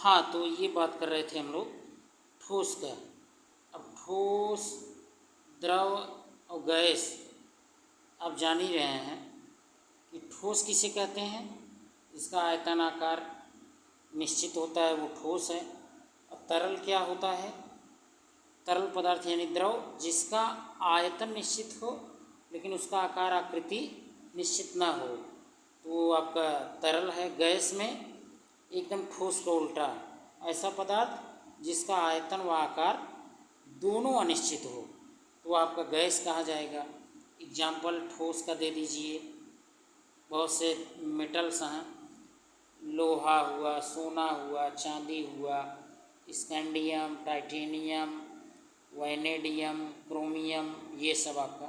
हाँ, तो ये बात कर रहे थे हम लोग ठोस का। अब ठोस, द्रव और गैस आप जान ही रहे हैं कि ठोस किसे कहते हैं, इसका आयतन आकार निश्चित होता है, वो ठोस है। और तरल क्या होता है, तरल पदार्थ यानी द्रव जिसका आयतन निश्चित हो लेकिन उसका आकार आकृति निश्चित ना हो, तो वो आपका तरल है। गैस में एकदम ठोस का उल्टा, ऐसा पदार्थ जिसका आयतन व आकार दोनों अनिश्चित हो, तो आपका गैस कहा जाएगा। एग्जाम्पल ठोस का दे दीजिए, बहुत से मेटल्स हैं, लोहा हुआ, सोना हुआ, चांदी हुआ, स्कैंडियम, टाइटेनियम, वैनेडियम, क्रोमियम, ये सब आपका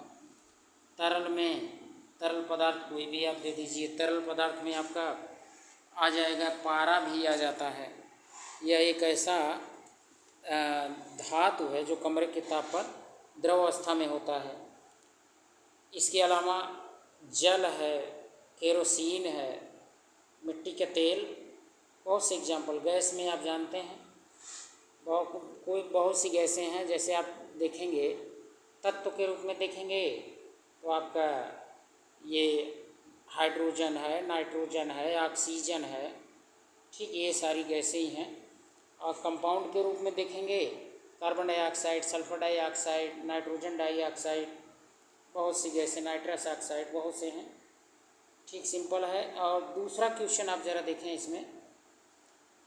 तरल में। तरल पदार्थ कोई भी आप दे दीजिए, तरल पदार्थ में आपका आ जाएगा, पारा भी आ जाता है। यह एक ऐसा धातु है जो कमरे के ताप पर द्रव अवस्था में होता है। इसके अलावा जल है, केरोसिन है, मिट्टी का तेल, बहुत से एग्जाम्पल। गैस में आप जानते हैं बहुत सी गैसें हैं, जैसे आप देखेंगे तत्व के रूप में देखेंगे तो आपका ये हाइड्रोजन है, नाइट्रोजन है, ऑक्सीजन है, ठीक, ये सारी गैसें ही हैं। और कंपाउंड के रूप में देखेंगे carbon dioxide, sulphur dioxide, nitrogen dioxide, बहुत सी गैसें, नाइट्रस ऑक्साइड, बहुत से हैं, ठीक, सिंपल है। और दूसरा क्वेश्चन आप ज़रा देखें, इसमें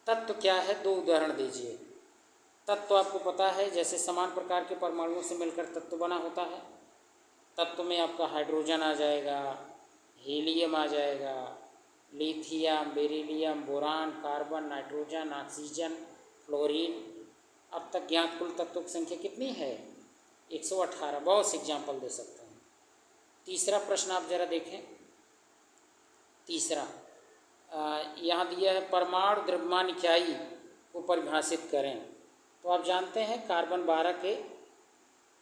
तत्व क्या है, दो उदाहरण दीजिए। तत्व आपको पता है, जैसे समान प्रकार के परमाणुओं से मिलकर तत्व बना होता है। तत्व में आपका हाइड्रोजन आ जाएगा, हीलियम आ जाएगा, lithium, beryllium, boron, carbon, nitrogen, oxygen, fluorine. अब तक ज्ञात कुल तत्वों की संख्या कितनी है, 118। बहुत से एग्जाम्पल दे सकते हैं। तीसरा प्रश्न आप जरा देखें, तीसरा यहाँ दिया है परमाणु द्रव्यमान इकाई को परिभाषित करें। तो आप जानते हैं कार्बन 12 के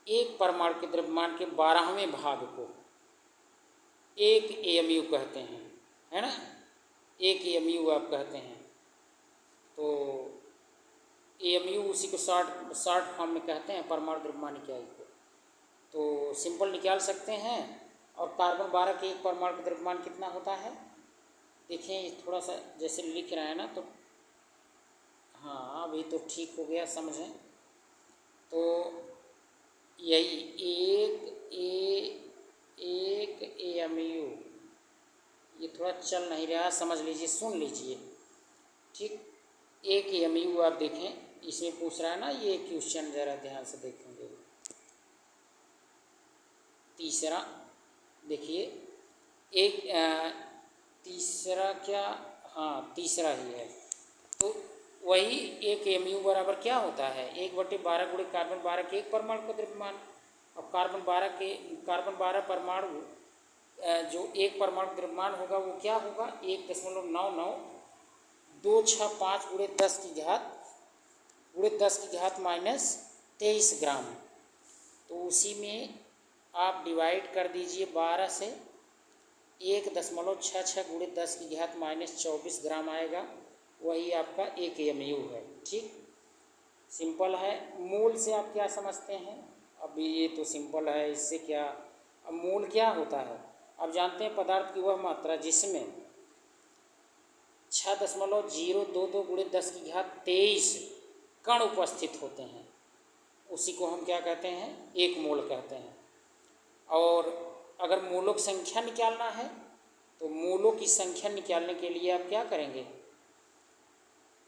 एक परमाणु के द्रव्यमान के 12वें भाग को एक AMU कहते हैं, है ना, एक AMU आप कहते हैं। तो AMU उसी को शॉर्ट फॉर्म में कहते हैं, परमाणु द्रव्यमान इकाई को। तो सिंपल निकाल सकते हैं। और कार्बन 12 के एक परमाणु का द्रव्यमान कितना होता है, देखें थोड़ा सा जैसे लिख रहे हैं ना, तो हाँ अभी तो ठीक हो गया, समझें तो यही एक AMU, ये थोड़ा चल नहीं रहा, समझ लीजिए, सुन लीजिए, ठीक। एक AMU आप देखें, इसमें पूछ रहा है ना ये क्वेश्चन, ज़रा ध्यान से देखेंगे। तीसरा देखिए, एक तीसरा क्या, हाँ तीसरा ही है। तो वही एक AMU बराबर क्या होता है, 1/12 गुणे कार्बन 12 के एक परमाणु का द्रव्यमान। और कार्बन 12 परमाणु जो एक परमाणु द्रव्यमान होगा वो क्या होगा, 1.99265 गुणे 10 की घात -23 ग्राम। तो उसी में आप डिवाइड कर दीजिए 12 से, 1.66 गुणे 10 की घात -24 ग्राम आएगा, वही आपका एक AMU है, ठीक, सिंपल है। मोल से आप क्या समझते हैं, अभी ये तो सिंपल है, इससे क्या, अब मोल क्या होता है, आप जानते हैं पदार्थ की वह मात्रा जिसमें 6.022 गुणे 10 की घात 23 कण उपस्थित होते हैं, उसी को हम क्या कहते हैं, एक मोल कहते हैं। और अगर मोलों की संख्या निकालना है तो मोलों की संख्या निकालने के लिए आप क्या करेंगे,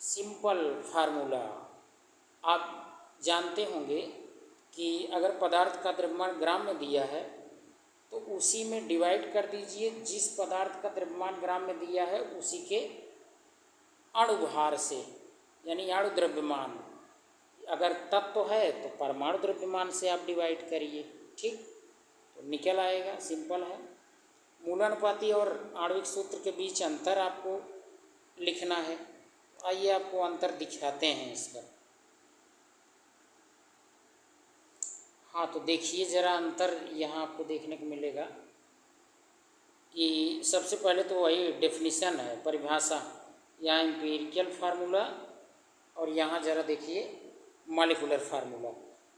सिंपल फार्मूला आप जानते होंगे कि अगर पदार्थ का द्रव्यमान ग्राम में दिया है तो उसी में डिवाइड कर दीजिए, जिस पदार्थ का द्रव्यमान ग्राम में दिया है उसी के अणुभार से, यानी अणु द्रव्यमान। अगर तत्व है तो परमाणु द्रव्यमान से आप डिवाइड करिए, ठीक, तो निकल आएगा, सिंपल है। मूलानुपाती और आणविक सूत्र के बीच अंतर आपको लिखना है। आइए आपको अंतर दिखाते हैं इसका। हाँ तो देखिए ज़रा अंतर यहाँ आपको देखने को मिलेगा कि सबसे पहले तो वही डेफिनेशन है, परिभाषा, यहाँ एम्पिरिकल फार्मूला और यहाँ ज़रा देखिए मॉलिक्यूलर फार्मूला।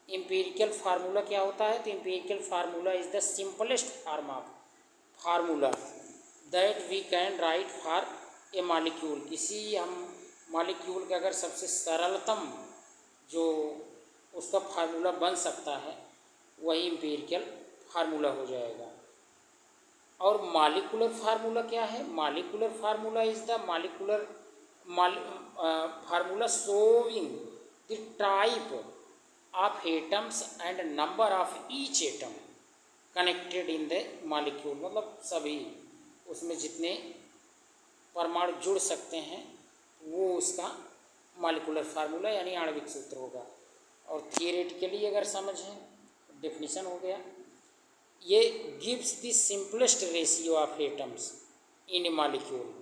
एम्पिरिकल फार्मूला क्या होता है? तो empirical formula is the simplest form of formula that we can write for a molecule. किसी हम मॉलिक्यूल का अगर सबसे सरलतम जो उसका फार्मूला बन सकता है वही एम्पिरिकल फार्मूला हो जाएगा। और मॉलिक्यूलर फार्मूला क्या है? Molecular formula is the molecular formula showing the type of atoms and number of each atom connected in the molecule. मतलब सभी उसमें जितने परमाणु जुड़ सकते हैं वो उसका मॉलिक्यूलर फार्मूला यानी आणविक सूत्र होगा। और थियरेटिकली अगर समझें, डेफिनेशन हो गया, ये gives the simplest ratio of atoms in A molecule.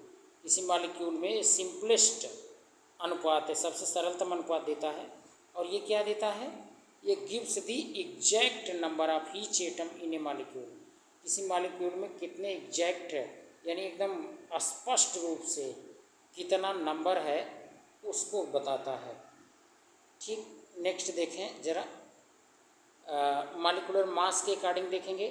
इसी मॉलिक्यूल में सिंपलेस्ट अनुपात है, सबसे सरलतम अनुपात देता है। और ये क्या देता है? ये gives the exact number of each atom in A molecule. किसी मॉलिक्यूल में कितने एग्जैक्ट यानी एकदम स्पष्ट रूप से कितना नंबर है उसको बताता है। ठीक, नेक्स्ट देखें ज़रा, मॉलिक्यूलर मास के अकॉर्डिंग देखेंगे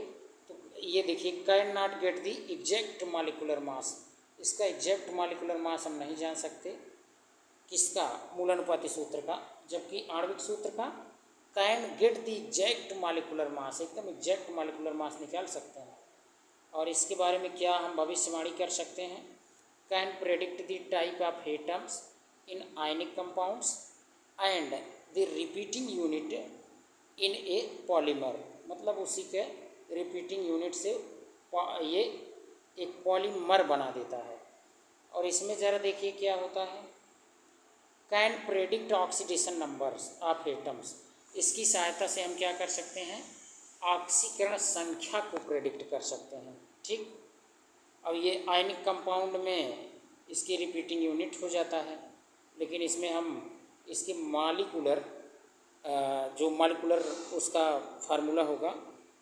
तो ये देखिए, can not get the exact molecular mass. इसका एग्जैक्ट मॉलिक्यूलर मास हम नहीं जान सकते, किसका? मूलानुपाती सूत्र का। जबकि आणविक सूत्र का can get the exact molecular mass, एकदम एग्जैक्ट मॉलिक्यूलर मास निकाल सकते हैं। और इसके बारे में क्या हम भविष्यवाणी कर सकते हैं? Can predict the type of atoms in ionic compounds and the repeating unit in A polymer. मतलब उसी के रिपीटिंग यूनिट से ये एक पॉलीमर बना देता है। और इसमें ज़रा देखिए क्या होता है, can predict oxidation numbers of atoms. इसकी सहायता से हम क्या कर सकते हैं? ऑक्सीकरण संख्या को प्रेडिक्ट कर सकते हैं। ठीक, अब ये आयनिक कंपाउंड में इसकी रिपीटिंग यूनिट हो जाता है, लेकिन इसमें हम इसके मॉलिक्यूलर जो मॉलिक्यूलर उसका फार्मूला होगा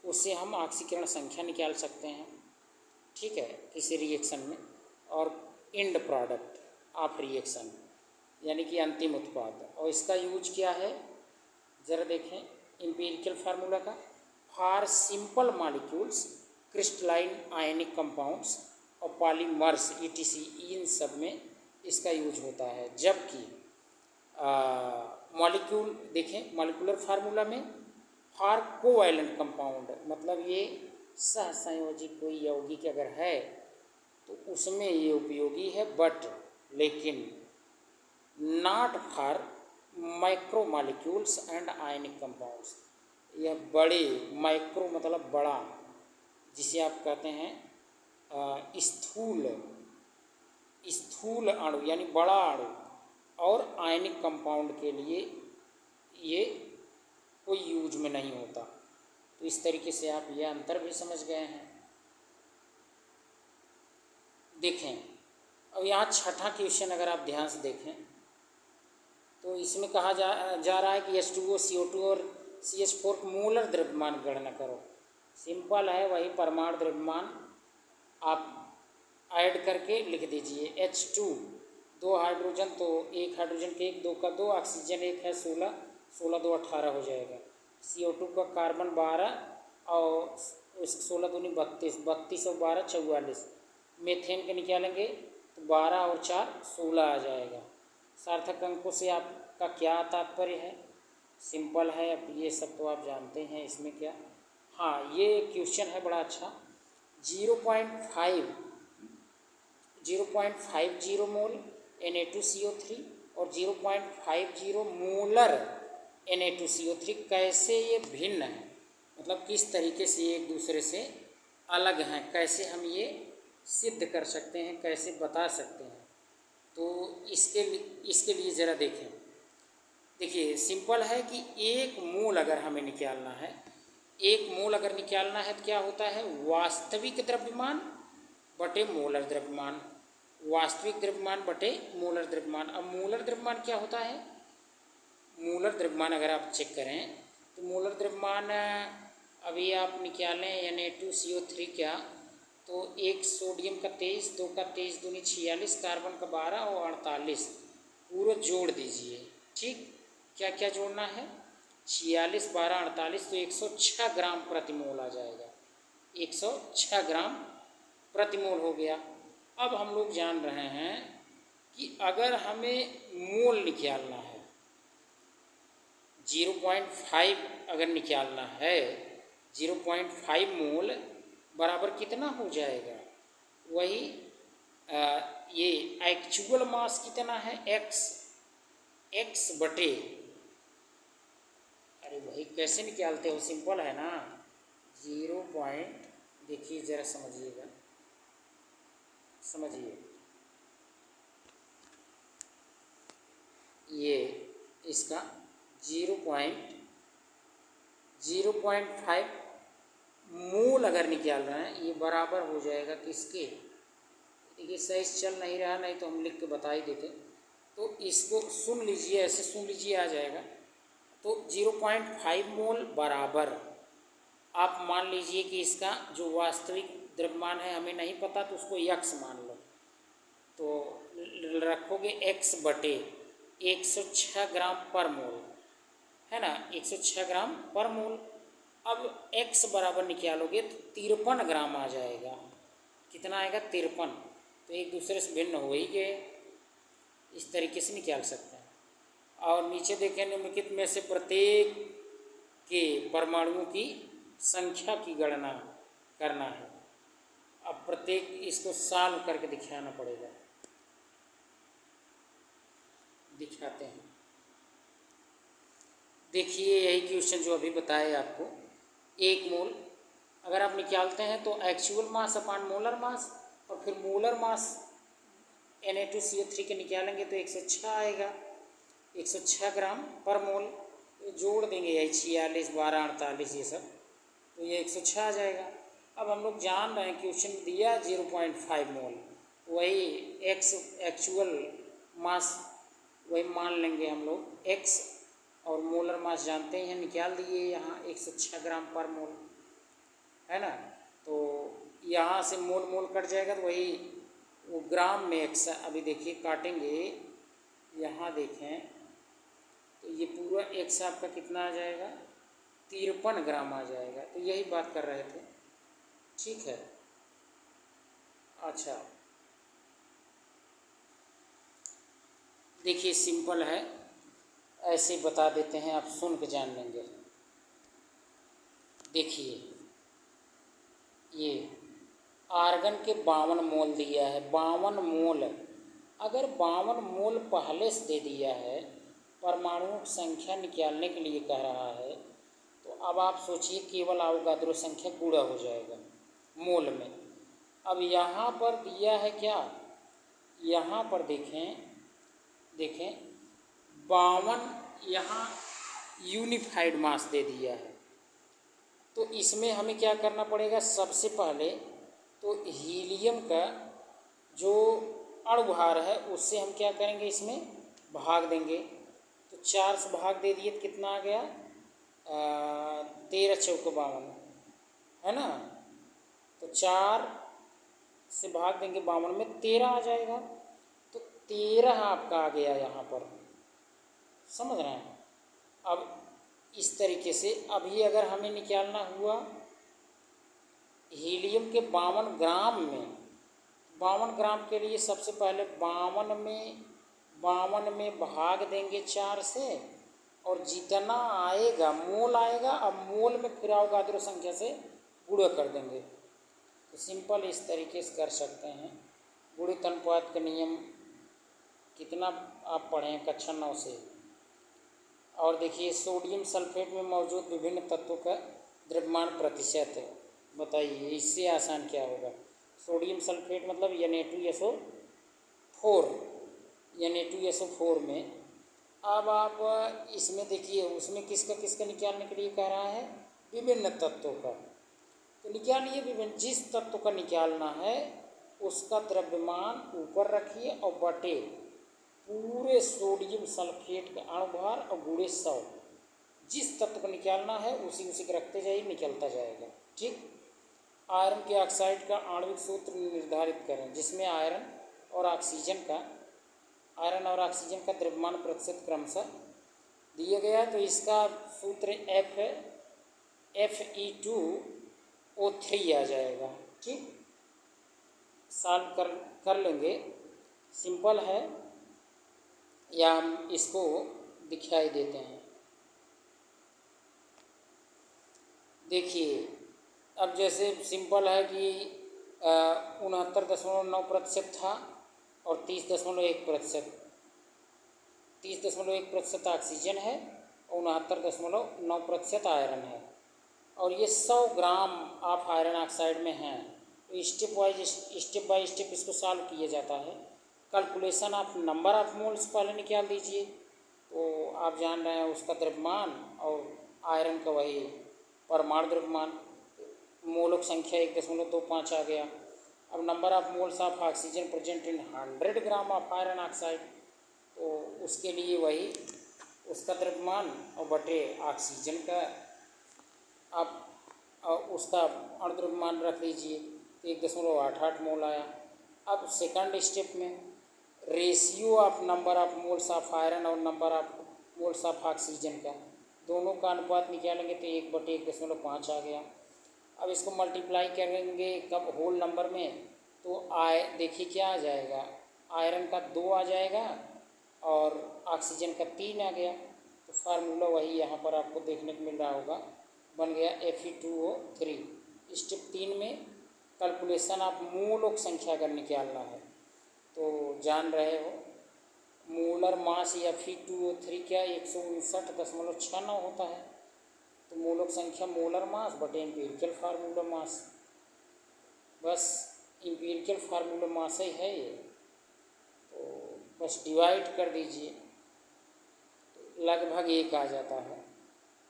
उससे हम ऑक्सीकरण संख्या निकाल सकते हैं। ठीक है, किसी रिएक्शन में। और एंड प्रोडक्ट ऑफ रिएक्शन यानी कि अंतिम उत्पाद। और इसका यूज क्या है ज़रा देखें एम्पिरिकल फार्मूला का। For simple molecules, crystalline ionic compounds और पॉलीमर्स ईटीसी, इन सब में इसका यूज होता है। जबकि मॉलिक्यूल देखें मॉलिक्यूलर फार्मूला में फॉर कोवैलेंट कंपाउंड, मतलब ये सहसंयोजी कोई यौगिक अगर है तो उसमें ये उपयोगी है, बट लेकिन not for micro molecules and ionic compounds. यह बड़े, माइक्रो मतलब बड़ा, जिसे आप कहते हैं स्थूल अणु यानी बड़ा अणु, और आयनिक कंपाउंड के लिए ये कोई यूज में नहीं होता। तो इस तरीके से आप ये अंतर भी समझ गए हैं। देखें अब यहाँ छठा क्वेश्चन अगर आप ध्यान से देखें तो इसमें कहा जा रहा है कि H2O, CO2 और CH4 का मोलर द्रव्यमान गणना करो। सिंपल है, वही परमाणु द्रव्यमान आप ऐड करके लिख दीजिए। H2 दो हाइड्रोजन, तो एक हाइड्रोजन के एक, दो का दो, ऑक्सीजन एक है 16, 16 दो 18 हो जाएगा। CO2 का कार्बन 12 और 16 दूनी 32, 32 और 12 44। मीथेन के निकालेंगे तो 12 और 4 16 आ जाएगा। सार्थक अंकों से आपका क्या तात्पर्य है? सिंपल है, अब ये सब तो आप जानते हैं। इसमें क्या, हाँ ये क्वेश्चन है बड़ा अच्छा। 0.50 मोल Na2CO3 और 0.50 मोलर Na2CO3 कैसे ये भिन्न है, मतलब किस तरीके से ये एक दूसरे से अलग हैं, कैसे हम ये सिद्ध कर सकते हैं, कैसे बता सकते हैं। तो इसके लिए ज़रा देखें। देखिए सिंपल है कि एक मोल अगर हमें निकालना है, एक मोल अगर निकालना है तो क्या होता है, वास्तविक द्रव्यमान बटे मोलर द्रव्यमान, वास्तविक द्रव्यमान बटे मोलर द्रव्यमान। अब मोलर द्रव्यमान क्या होता है, मोलर द्रव्यमान अगर आप चेक करें तो मोलर द्रव्यमान अभी आप निकालें Na2CO3 क्या, तो एक सोडियम का 23, दो का 23 दूनी 46, कार्बन का 12 और 48 पूरा जोड़ दीजिए। ठीक, क्या क्या जोड़ना है, 46, 12, 48, तो 106 ग्राम प्रति मोल आ जाएगा, 106 ग्राम प्रति मोल हो गया। अब हम लोग जान रहे हैं कि अगर हमें मोल निकालना है, 0.5 अगर निकालना है, 0.5 मोल बराबर कितना हो जाएगा, वही ये एक्चुअल मास कितना है, x बटे, अरे भाई कैसे निकालते हो, सिंपल है ना, 0. देखिए ज़रा समझिएगा, समझिए, ये इसका 0.5 मोल अगर निकाल रहे हैं, ये बराबर हो जाएगा किसके, देखिए सही चल नहीं रहा, नहीं तो हम लिख के बता ही देते, तो इसको सुन लीजिए, ऐसे सुन लीजिए आ जाएगा। तो 0.5 मोल बराबर, आप मान लीजिए कि इसका जो वास्तविक द्रव्यमान है हमें नहीं पता, तो उसको x मान लो, तो रखोगे x बटे 106 ग्राम पर मोल, है ना, 106 ग्राम पर मोल। अब x बराबर निकालोगे तो 53 ग्राम आ जाएगा, कितना आएगा, 53, तो एक दूसरे से भिन्न हो ही गए, इस तरीके से निकाल सकते हैं। और नीचे देखें, निम्नलिखित में से प्रत्येक के परमाणुओं की संख्या की गणना करना है। अब प्रत्येक इसको सॉल्व करके दिखाना पड़ेगा, दिखाते हैं। देखिए यही क्वेश्चन जो अभी बताया आपको, 1 मोल अगर आप निकालते हैं तो एक्चुअल मास अपान मोलर मास, और फिर मोलर मास Na2CO3 के निकालेंगे तो 106 आएगा, 106 ग्राम पर मोल, जोड़ देंगे यही 46, 12, 48 ये सब, तो ये 106 आ जाएगा। अब हम लोग जान रहे हैं क्वेश्चन दिया 0.5 मोल, वही x एक्चुअल मास वही मान लेंगे हम लोग x, और मोलर मास जानते हैं निकाल दिए यहाँ 106 ग्राम पर मोल, है ना, तो यहाँ से मोल मोल कट जाएगा, तो वही वो ग्राम में x, अभी देखिए काटेंगे, यहाँ देखें तो ये पूरा x आपका कितना आ जाएगा, 53 ग्राम आ जाएगा, तो यही बात कर रहे थे, ठीक है। अच्छा देखिए सिंपल है, ऐसे बता देते हैं, आप सुन के जान लेंगे। देखिए ये आर्गन के 52 मोल दिया है, 52 मोल, अगर 52 मोल पहले से दे दिया है, परमाणुओं की संख्या निकालने के लिए कह रहा है, तो अब आप सोचिए केवल अवोगाद्रो संख्या गुणा हो जाएगा मोल में। अब यहाँ पर दिया है क्या, यहाँ पर देखें 52 यहाँ यूनिफाइड मास दे दिया है, तो इसमें हमें क्या करना पड़ेगा, सबसे पहले तो हीलियम का जो अणुभार है उससे हम क्या करेंगे, इसमें भाग देंगे, तो 4 से भाग दे दिए तो कितना आ गया, 13 चौके 52, है ना, तो 4 से भाग देंगे 52 में, 13 आ जाएगा, तो 13 आपका आ गया यहाँ पर, समझ रहे हैं। अब इस तरीके से अभी अगर हमें निकालना हुआ हीलियम के 52 ग्राम में, 52 ग्राम के लिए सबसे पहले 52 में भाग देंगे 4 से, और जितना आएगा मोल आएगा, अब मोल में फिर अवोगाद्रो संख्या से गुणा कर देंगे, तो सिंपल इस तरीके से कर सकते हैं। गुणित अनुपात का नियम कितना आप पढ़े हैं कक्षा 9 से। और देखिए सोडियम सल्फेट में मौजूद विभिन्न तत्वों का द्रव्यमान प्रतिशत है, बताइए इससे आसान क्या होगा। सोडियम सल्फेट मतलब Na2SO4, Na2SO4 में, अब आप इसमें देखिए उसमें किसका किसका निकालने के लिए कह रहा है, विभिन्न तत्वों का, तो निकालिए विभिन्न, जिस तत्व का निकालना है उसका द्रव्यमान ऊपर रखिए और बटे पूरे सोडियम सल्फेट का अणुभार और गुणे 100, जिस तत्व को निकालना है उसी को रखते जाइए, निकलता जाएगा, ठीक। आयरन के ऑक्साइड का आणविक सूत्र निर्धारित करें, जिसमें आयरन और ऑक्सीजन का द्रव्यमान प्रतिशत क्रमशः दिया गया, तो इसका सूत्र एफ है, Fe2O3 आ जाएगा। ठीक, सॉल्व कर लेंगे, सिंपल है, या हम इसको दिखाई देते हैं। देखिए, अब जैसे सिंपल है कि 69.9% था और 30.1%, 30.1% ऑक्सीजन है और 69.9% आयरन है, और ये 100 ग्राम ऑफ आयरन ऑक्साइड में है। तो स्टेप बाय स्टेप इसको सॉल्व किया जाता है। Calculation of number of moles पहले निकाल दीजिए, तो आप जान रहे हैं उसका द्रव्यमान और आयरन का वही परमाणु द्रव्यमान, मोलक संख्या 1.25 आ गया। अब number of moles of oxygen present in 100 gram of iron oxide, तो उसके लिए वही उसका द्रव्यमान और बटे ऑक्सीजन का आप उसका अणुद्रव्यमान रख लीजिए, तो 1.88 मोल आया। अब सेकंड स्टेप में ratio of number of moles of iron और number of moles of oxygen का दोनों का अनुपात निकालेंगे, तो 1/1.5 आ गया। अब इसको मल्टीप्लाई करेंगे कब होल नंबर में, तो देखिए क्या आ जाएगा, आयरन का 2 आ जाएगा और ऑक्सीजन का 3 आ गया। तो फार्मूला वही यहाँ पर आपको देखने को मिल रहा होगा, बन गया Fe2O3। स्टेप 3 में कैलकुलेशन ऑफ मोलक संख्या का निकालना है, तो जान रहे हो मोलर मास या Fe2O3 क्या 159.69 होता है। तो मोलक संख्या मोलर मास बटे एम्पिरिकल फार्मूला मास, बस एम्पिरिकल फार्मूला मास ही है ये, तो बस डिवाइड कर दीजिए, तो लगभग 1 आ जाता है।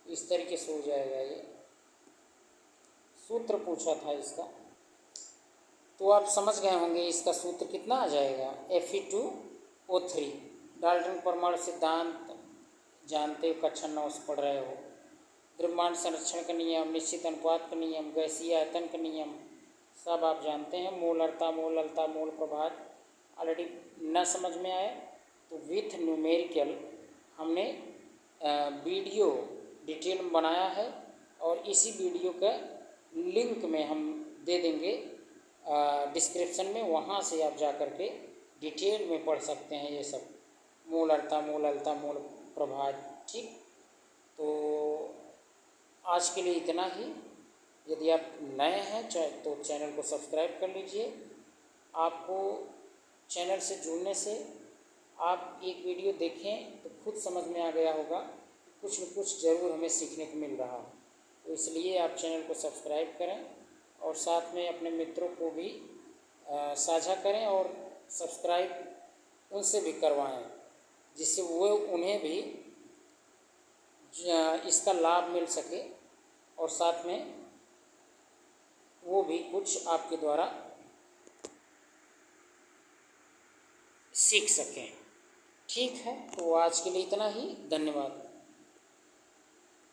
इस तरीके से हो जाएगा। ये सूत्र पूछा था इसका, तो आप समझ गए होंगे इसका सूत्र कितना आ जाएगा, Fe2O3। डाल्टन परमाणु सिद्धांत जानते हो, कक्षा 9 से पढ़ रहे हो। द्रव्यमान संरक्षण का नियम, निश्चित अनुपात का नियम, गैसीय आयतन का नियम सब आप जानते हैं। मोलरता, मोल प्रभाव ऑलरेडी न समझ में आए तो विथ न्यूमेरिकल हमने वीडियो डिटेल में बनाया है, और इसी वीडियो का लिंक में हम दे देंगे डिस्क्रिप्शन में, वहाँ से आप जा कर के डिटेल में पढ़ सकते हैं ये सब, मोलरता, मोल प्रभाव। ठीक, तो आज के लिए इतना ही। यदि आप नए हैं तो चैनल को सब्सक्राइब कर लीजिए। आपको चैनल से जुड़ने से आप एक वीडियो देखें तो खुद समझ में आ गया होगा, कुछ न कुछ ज़रूर हमें सीखने को मिल रहा है। तो इसलिए आप चैनल को सब्सक्राइब करें और साथ में अपने मित्रों को भी साझा करें और सब्सक्राइब उनसे भी करवाएं, जिससे वो उन्हें भी इसका लाभ मिल सके और साथ में वो भी कुछ आपके द्वारा सीख सकें। ठीक है, तो आज के लिए इतना ही, धन्यवाद।